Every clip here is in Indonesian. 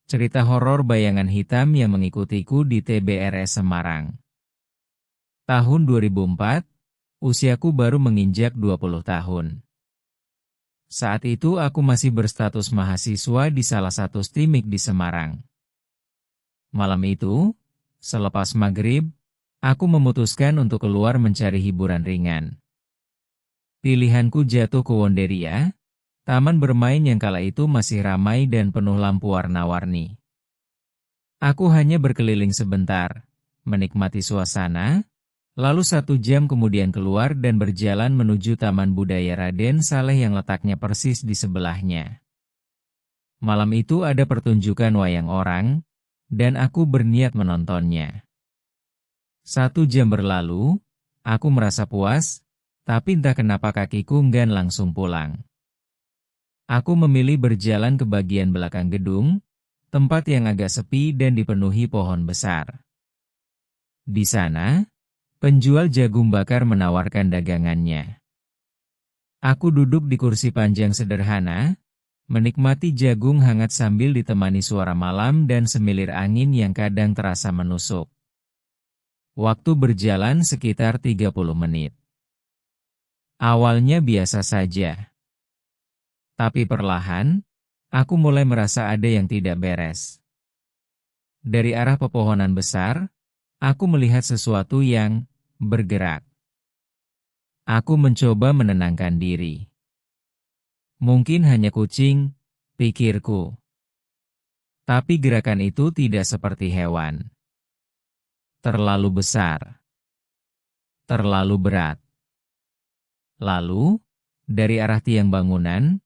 Cerita horor bayangan hitam yang mengikutiku di TBRS Semarang. Tahun 2004, usiaku baru menginjak 20 tahun. Saat itu aku masih berstatus mahasiswa di salah satu STIMIK di Semarang. Malam itu, selepas maghrib, aku memutuskan untuk keluar mencari hiburan ringan. Pilihanku jatuh ke Wonderia, taman bermain yang kala itu masih ramai dan penuh lampu warna-warni. Aku hanya berkeliling sebentar, menikmati suasana, lalu 1 jam kemudian keluar dan berjalan menuju Taman Budaya Raden Saleh yang letaknya persis di sebelahnya. Malam itu ada pertunjukan wayang orang, dan aku berniat menontonnya. 1 jam berlalu, aku merasa puas, tapi entah kenapa kakiku enggan langsung pulang. Aku memilih berjalan ke bagian belakang gedung, tempat yang agak sepi dan dipenuhi pohon besar. Di sana, penjual jagung bakar menawarkan dagangannya. Aku duduk di kursi panjang sederhana, menikmati jagung hangat sambil ditemani suara malam dan semilir angin yang kadang terasa menusuk. Waktu berjalan sekitar 30 menit. Awalnya biasa saja. Tapi perlahan, aku mulai merasa ada yang tidak beres. Dari arah pepohonan besar, aku melihat sesuatu yang bergerak. Aku mencoba menenangkan diri. Mungkin hanya kucing, pikirku. Tapi gerakan itu tidak seperti hewan. Terlalu besar. Terlalu berat. Lalu, dari arah tiang bangunan,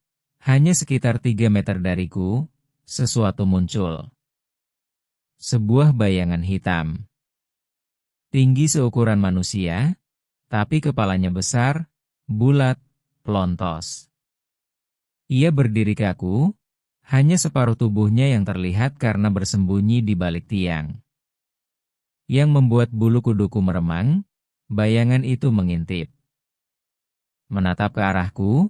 hanya sekitar 3 meter dariku, sesuatu muncul. Sebuah bayangan hitam. Tinggi seukuran manusia, tapi kepalanya besar, bulat, pelontos. Ia berdiri kaku, hanya separuh tubuhnya yang terlihat karena bersembunyi di balik tiang. Yang membuat bulu kuduku meremang, bayangan itu mengintip. Menatap ke arahku,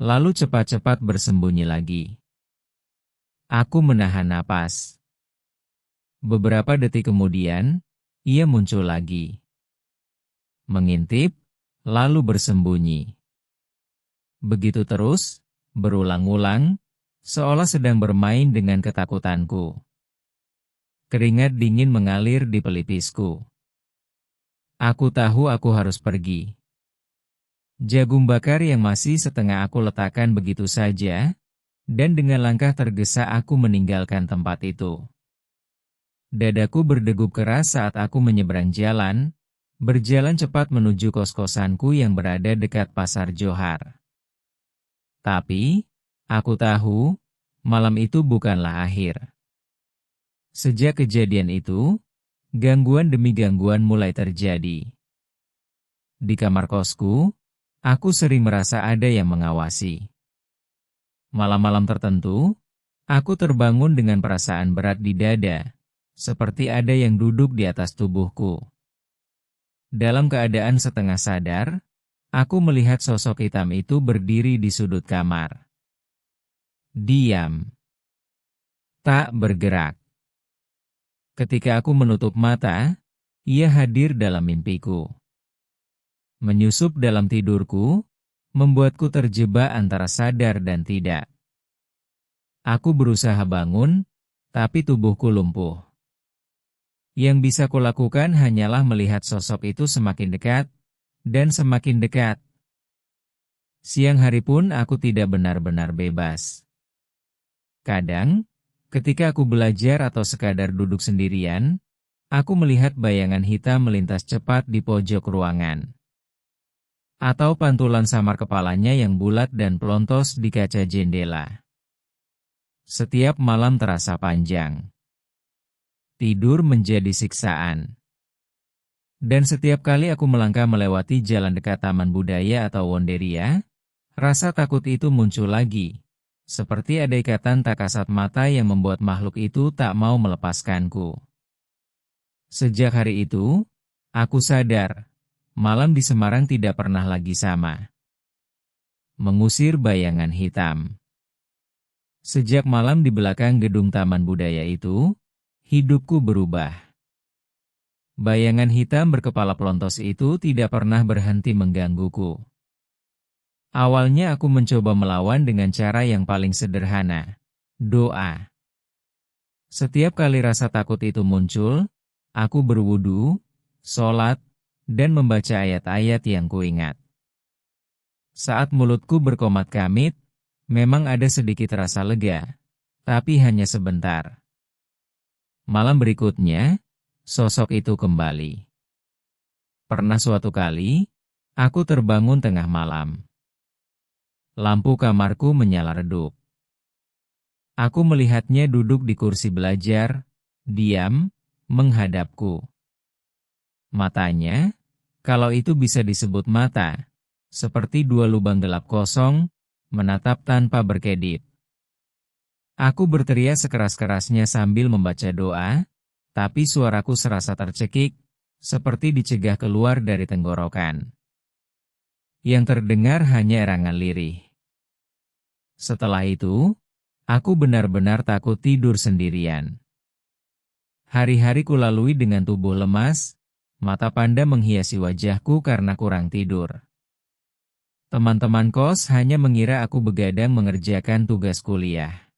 lalu cepat-cepat bersembunyi lagi. Aku menahan napas. Beberapa detik kemudian, ia muncul lagi. Mengintip, lalu bersembunyi. Begitu terus, berulang-ulang, seolah sedang bermain dengan ketakutanku. Keringat dingin mengalir di pelipisku. Aku tahu aku harus pergi. Jagung bakar yang masih setengah aku letakkan begitu saja, dan dengan langkah tergesa aku meninggalkan tempat itu. Dadaku berdegup keras saat aku menyeberang jalan, berjalan cepat menuju kos-kosanku yang berada dekat Pasar Johar. Tapi, aku tahu, malam itu bukanlah akhir. Sejak kejadian itu, gangguan demi gangguan mulai terjadi. Di kamar kosku, aku sering merasa ada yang mengawasi. Malam-malam tertentu, aku terbangun dengan perasaan berat di dada, seperti ada yang duduk di atas tubuhku. Dalam keadaan setengah sadar, aku melihat sosok hitam itu berdiri di sudut kamar. Diam. Tak bergerak. Ketika aku menutup mata, ia hadir dalam mimpiku. Menyusup dalam tidurku, membuatku terjebak antara sadar dan tidak. Aku berusaha bangun, tapi tubuhku lumpuh. Yang bisa kulakukan hanyalah melihat sosok itu semakin dekat, dan semakin dekat. Siang hari pun aku tidak benar-benar bebas. Kadang, ketika aku belajar atau sekadar duduk sendirian, aku melihat bayangan hitam melintas cepat di pojok ruangan. Atau pantulan samar kepalanya yang bulat dan pelontos di kaca jendela. Setiap malam terasa panjang. Tidur menjadi siksaan. Dan setiap kali aku melangkah melewati jalan dekat Taman Budaya atau Wonderia, rasa takut itu muncul lagi. Seperti ada ikatan tak kasat mata yang membuat makhluk itu tak mau melepaskanku. Sejak hari itu, aku sadar, malam di Semarang tidak pernah lagi sama. Mengusir bayangan hitam. Sejak malam di belakang gedung Taman Budaya itu, hidupku berubah. Bayangan hitam berkepala pelontos itu tidak pernah berhenti menggangguku. Awalnya aku mencoba melawan dengan cara yang paling sederhana, doa. Setiap kali rasa takut itu muncul, aku berwudu, sholat, dan membaca ayat-ayat yang kuingat. Saat mulutku berkomat-kamit, memang ada sedikit rasa lega, tapi hanya sebentar. Malam berikutnya, sosok itu kembali. Pernah suatu kali, aku terbangun tengah malam. Lampu kamarku menyala redup. Aku melihatnya duduk di kursi belajar, diam, menghadapku. Matanya, kalau itu bisa disebut mata, seperti dua lubang gelap kosong, menatap tanpa berkedip. Aku berteriak sekeras-kerasnya sambil membaca doa, tapi suaraku serasa tercekik, seperti dicegah keluar dari tenggorokan. Yang terdengar hanya erangan lirih. Setelah itu, aku benar-benar takut tidur sendirian. Hari-hari kulalui dengan tubuh lemas, mata panda menghiasi wajahku karena kurang tidur. Teman-teman kos hanya mengira aku begadang mengerjakan tugas kuliah.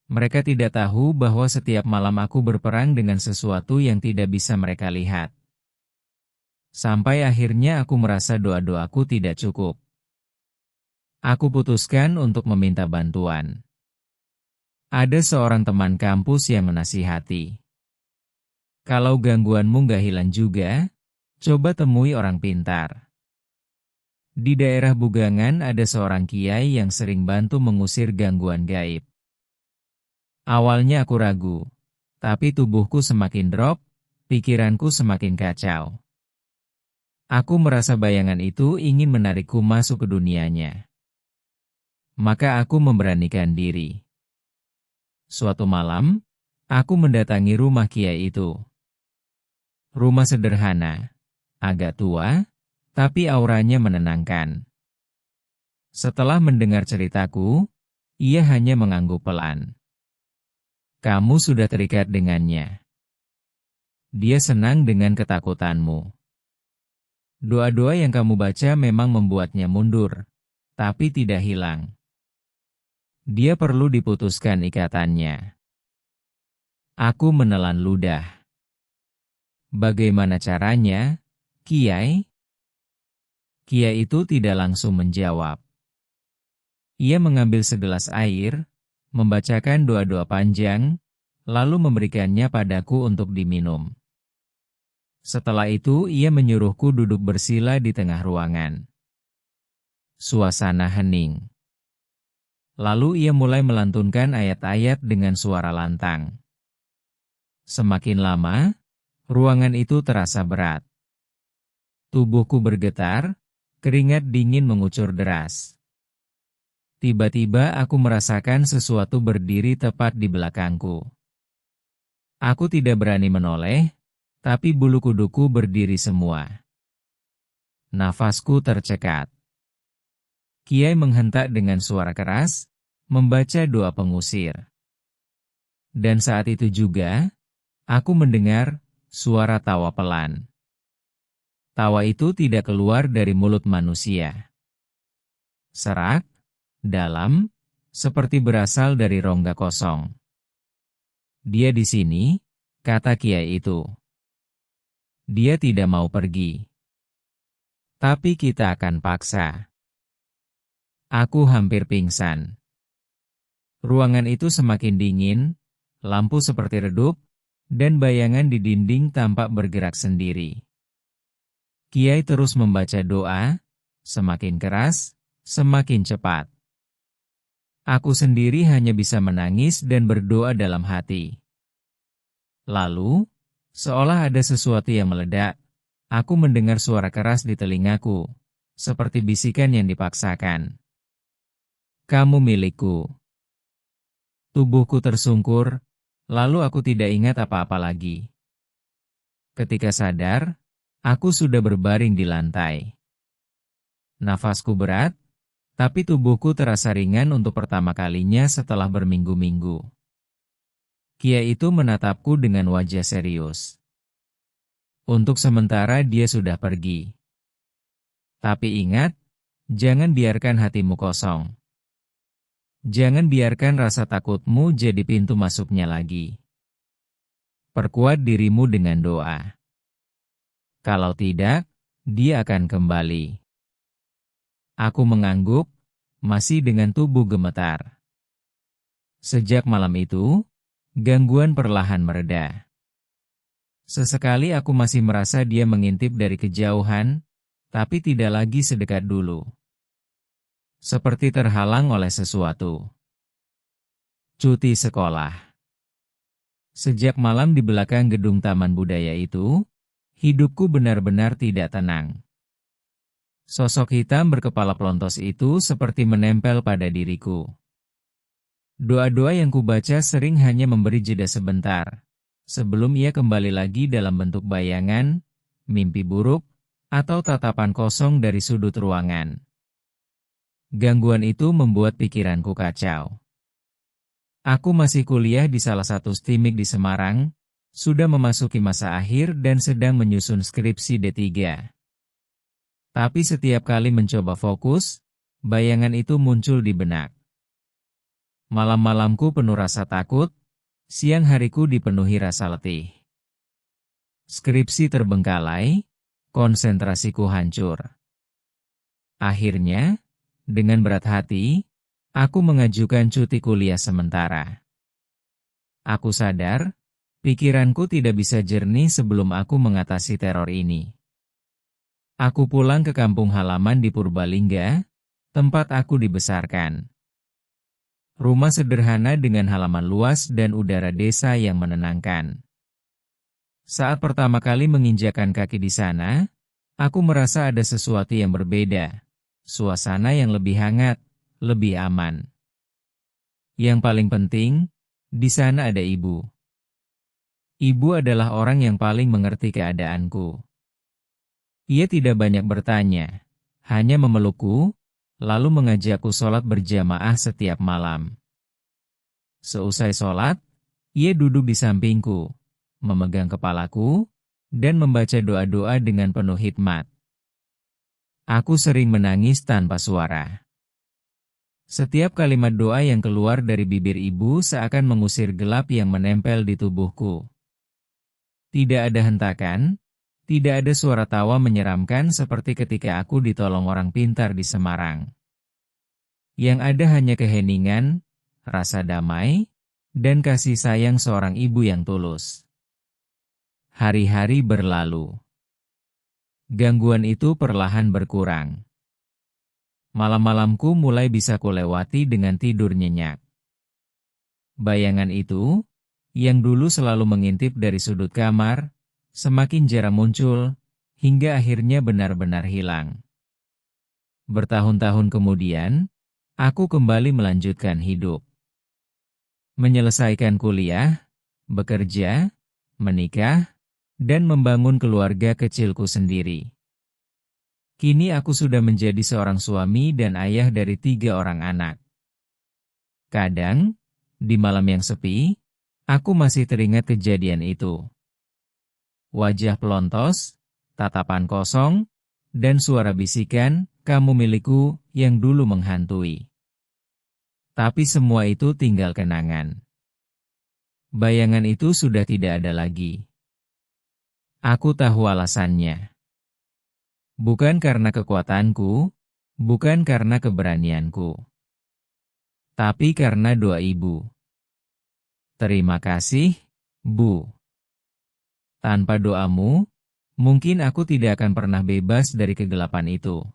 Mereka tidak tahu bahwa setiap malam aku berperang dengan sesuatu yang tidak bisa mereka lihat. Sampai akhirnya aku merasa doa-doaku tidak cukup. Aku putuskan untuk meminta bantuan. Ada seorang teman kampus yang menasihati. Kalau gangguanmu nggak hilang juga, coba temui orang pintar. Di daerah Bugangan ada seorang kiai yang sering bantu mengusir gangguan gaib. Awalnya aku ragu, tapi tubuhku semakin drop, pikiranku semakin kacau. Aku merasa bayangan itu ingin menarikku masuk ke dunianya. Maka aku memberanikan diri. Suatu malam, aku mendatangi rumah kiai itu. Rumah sederhana, agak tua, tapi auranya menenangkan. Setelah mendengar ceritaku, ia hanya mengangguk pelan. Kamu sudah terikat dengannya. Dia senang dengan ketakutanmu. Doa-doa yang kamu baca memang membuatnya mundur, tapi tidak hilang. Dia perlu diputuskan ikatannya. Aku menelan ludah. Bagaimana caranya, Kiai? Kiai itu tidak langsung menjawab. Ia mengambil segelas air, membacakan doa-doa panjang, lalu memberikannya padaku untuk diminum. Setelah itu ia menyuruhku duduk bersila di tengah ruangan. Suasana hening. Lalu ia mulai melantunkan ayat-ayat dengan suara lantang. Semakin lama, ruangan itu terasa berat. Tubuhku bergetar, keringat dingin mengucur deras. Tiba-tiba aku merasakan sesuatu berdiri tepat di belakangku. Aku tidak berani menoleh, tapi bulu kuduku berdiri semua. Nafasku tercekat. Kiai menghentak dengan suara keras, membaca doa pengusir. Dan saat itu juga, aku mendengar suara tawa pelan. Tawa itu tidak keluar dari mulut manusia. Serak, dalam, seperti berasal dari rongga kosong. Dia di sini, kata kiai itu. Dia tidak mau pergi. Tapi kita akan paksa. Aku hampir pingsan. Ruangan itu semakin dingin, lampu seperti redup, dan bayangan di dinding tampak bergerak sendiri. Kiai terus membaca doa, semakin keras, semakin cepat. Aku sendiri hanya bisa menangis dan berdoa dalam hati. Lalu, seolah ada sesuatu yang meledak, aku mendengar suara keras di telingaku, seperti bisikan yang dipaksakan. Kamu milikku. Tubuhku tersungkur, lalu aku tidak ingat apa-apa lagi. Ketika sadar, aku sudah berbaring di lantai. Nafasku berat, Tapi tubuhku terasa ringan untuk pertama kalinya setelah berminggu-minggu. Kia itu menatapku dengan wajah serius. Untuk sementara dia sudah pergi. Tapi ingat, jangan biarkan hatimu kosong. Jangan biarkan rasa takutmu jadi pintu masuknya lagi. Perkuat dirimu dengan doa. Kalau tidak, dia akan kembali. Aku mengangguk, masih dengan tubuh gemetar. Sejak malam itu, gangguan perlahan mereda. Sesekali aku masih merasa dia mengintip dari kejauhan, tapi tidak lagi sedekat dulu. Seperti terhalang oleh sesuatu. Cuti sekolah. Sejak malam di belakang gedung Taman Budaya itu, hidupku benar-benar tidak tenang. Sosok hitam berkepala pelontos itu seperti menempel pada diriku. Doa-doa yang kubaca sering hanya memberi jeda sebentar, sebelum ia kembali lagi dalam bentuk bayangan, mimpi buruk, atau tatapan kosong dari sudut ruangan. Gangguan itu membuat pikiranku kacau. Aku masih kuliah di salah satu STIMIK di Semarang, sudah memasuki masa akhir dan sedang menyusun skripsi D3. Tapi setiap kali mencoba fokus, bayangan itu muncul di benak. Malam-malamku penuh rasa takut, siang hariku dipenuhi rasa letih. Skripsi terbengkalai, konsentrasiku hancur. Akhirnya, dengan berat hati, aku mengajukan cuti kuliah sementara. Aku sadar, pikiranku tidak bisa jernih sebelum aku mengatasi teror ini. Aku pulang ke kampung halaman di Purbalingga, tempat aku dibesarkan. Rumah sederhana dengan halaman luas dan udara desa yang menenangkan. Saat pertama kali menginjakan kaki di sana, aku merasa ada sesuatu yang berbeda. Suasana yang lebih hangat, lebih aman. Yang paling penting, di sana ada ibu. Ibu adalah orang yang paling mengerti keadaanku. Ia tidak banyak bertanya, hanya memelukku, lalu mengajakku sholat berjamaah setiap malam. Seusai sholat, ia duduk di sampingku, memegang kepalaku, dan membaca doa-doa dengan penuh hikmat. Aku sering menangis tanpa suara. Setiap kalimat doa yang keluar dari bibir ibu seakan mengusir gelap yang menempel di tubuhku. Tidak ada hentakan, tidak ada suara tawa menyeramkan seperti ketika aku ditolong orang pintar di Semarang. Yang ada hanya keheningan, rasa damai, dan kasih sayang seorang ibu yang tulus. Hari-hari berlalu. Gangguan itu perlahan berkurang. Malam-malamku mulai bisa kulewati dengan tidur nyenyak. Bayangan itu, yang dulu selalu mengintip dari sudut kamar, semakin jarang muncul, hingga akhirnya benar-benar hilang. Bertahun-tahun kemudian, aku kembali melanjutkan hidup. Menyelesaikan kuliah, bekerja, menikah, dan membangun keluarga kecilku sendiri. Kini aku sudah menjadi seorang suami dan ayah dari 3 orang anak. Kadang, di malam yang sepi, aku masih teringat kejadian itu. Wajah pelontos, tatapan kosong, dan suara bisikan, "Kamu milikku," yang dulu menghantui. Tapi semua itu tinggal kenangan. Bayangan itu sudah tidak ada lagi. Aku tahu alasannya. Bukan karena kekuatanku, bukan karena keberanianku. Tapi karena doa ibu. Terima kasih, Bu. Tanpa doamu, mungkin aku tidak akan pernah bebas dari kegelapan itu.